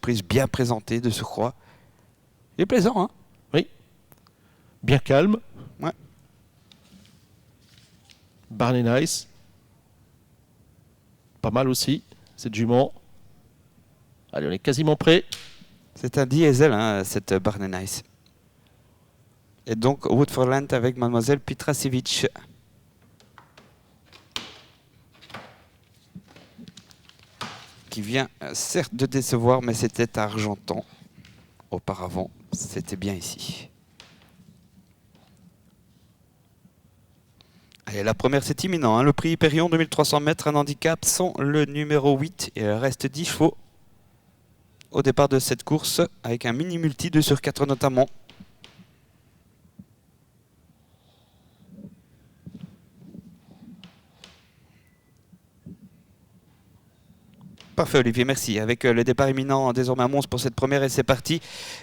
surprise bien présentée de surcroît. Il est plaisant, hein? Oui. Bien calme. Ouais. Barney Nice. Pas mal aussi, cette jument. Allez, on est quasiment prêt. C'est un diesel, hein, cette Barney Nice. Et donc, Woodfordland avec Mademoiselle Petrasiewicz. Qui vient certes de décevoir, mais c'était à Argentan. Auparavant, c'était bien ici. Allez, la première, c'est imminent. Hein. Le prix Hyperion, 2300 mètres, un handicap, sont le numéro 8. Et il reste 10 chevaux au départ de cette course, avec un mini-multi 2 sur 4 notamment. Parfait Olivier, merci. Avec le départ imminent désormais à Mons pour cette première et c'est parti.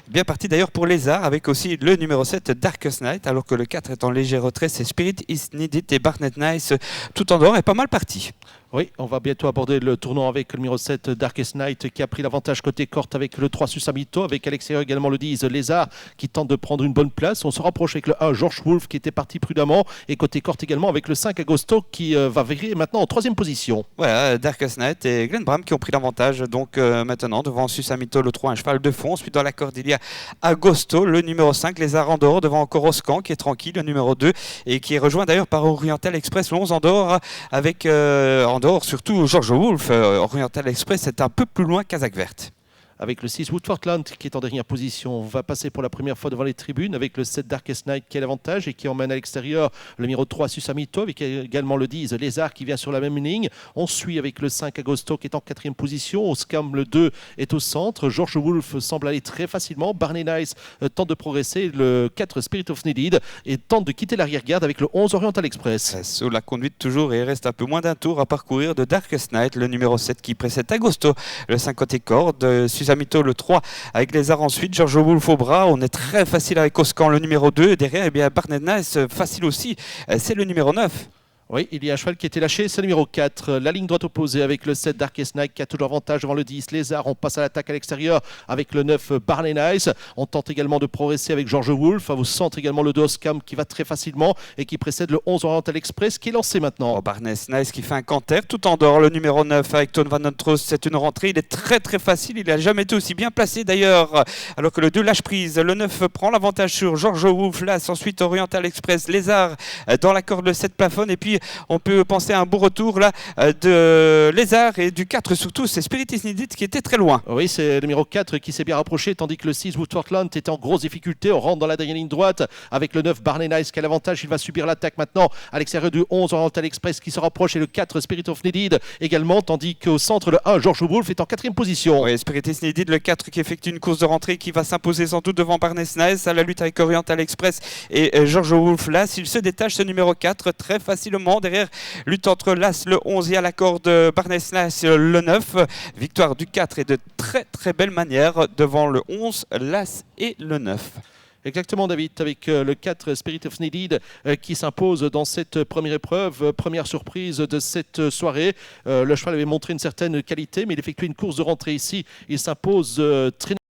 Bien parti d'ailleurs pour Lézard avec aussi le numéro 7 Darkest Night alors que le 4 est en léger retrait, c'est Spirit is Needed et Barney Nice tout en dehors est pas mal parti. Oui, on va bientôt aborder le tournant avec le numéro 7 Darkest Night qui a pris l'avantage côté corte avec le 3 Susamito, avec à l'extérieur également le 10 Lézard qui tente de prendre une bonne place. On se rapproche avec le 1 George Wolf qui était parti prudemment et côté corte également avec le 5 Agosto qui va virer maintenant en 3e position. Voilà, Darkest Night et Glen Bram qui ont pris l'avantage donc maintenant devant Susamito le 3 un cheval de fond. Ensuite dans la corde il y a Agosto, le numéro 5, Lézard en dehors devant encore Oscan qui est tranquille, le numéro 2 et qui est rejoint d'ailleurs par Oriental Express, le 11 en dehors avec en dehors surtout George Wolf. Oriental Express est un peu plus loin Kazakh Verte. Avec le 6 Woodfordland qui est en dernière position. On va passer pour la première fois devant les tribunes avec le 7 Darkest Night qui a l'avantage et qui emmène à l'extérieur le numéro 3 Susamito avec également le 10 Lézard qui vient sur la même ligne. On suit avec le 5 Agosto qui est en 4e position. Oscam le 2 est au centre. George Wolf semble aller très facilement. Barney Nice tente de progresser. Le 4 Spirit of Needed et tente de quitter l'arrière-garde avec le 11 Oriental Express. Sous la conduite toujours et il reste un peu moins d'un tour à parcourir de Darkest Night, le numéro 7 qui précède Agosto, le 5 côté corde, Susamito le 3 avec Lézard ensuite, George Wolf au bras, on est très facile avec Oscan le numéro 2 et derrière eh bien Barney Nice facile aussi, c'est le numéro 9. Oui, il y a un cheval qui a été lâché, c'est le numéro 4. La ligne droite opposée avec le 7 Darkest Night qui a toujours avantage devant le 10 Lézard. On passe à l'attaque à l'extérieur avec le 9 Barney Nice. On tente également de progresser avec George Wolf. Au centre également le 2 Oscam qui va très facilement et qui précède le 11 Oriental Express qui est lancé maintenant. Oh, Barney Nice qui fait un canter tout en dehors, le numéro 9 avec Ton Van Nontros, c'est une rentrée. Il est très très facile, il n'a jamais été aussi bien placé d'ailleurs. Alors que le 2 lâche prise, le 9 prend l'avantage sur George Wolf. Là, ensuite Oriental Express, Lézard dans la corde, le 7 plafonne et puis on peut penser à un beau retour là de Lézard et du 4 surtout, c'est Spirit is Needed qui était très loin. Oui, c'est le numéro 4 qui s'est bien rapproché tandis que le 6 Woodfordland était en grosse difficulté. On rentre dans la dernière ligne droite avec le 9 Barney Nice qui a l'avantage. Il va subir l'attaque maintenant à l'extérieur du 11 Oriental Express qui se rapproche et le 4 Spirit of Needed également, tandis qu'au centre le 1 George Wolf est en 4e position. Oui, Spirit is Needed, le 4 qui effectue une course de rentrée qui va s'imposer sans doute devant Barney Nice à la lutte avec Oriental Express et George Wolf. Là, s'il se détache ce numéro 4 très facilement derrière, lutte entre l'As, le 11 et à la corde Barney Nice, le 9. Victoire du 4 et de très très belle manière devant le 11, l'As et le 9. Exactement David, avec le 4 Spirit of Needed qui s'impose dans cette première épreuve, première surprise de cette soirée. Le cheval avait montré une certaine qualité mais il effectue une course de rentrée ici, il s'impose très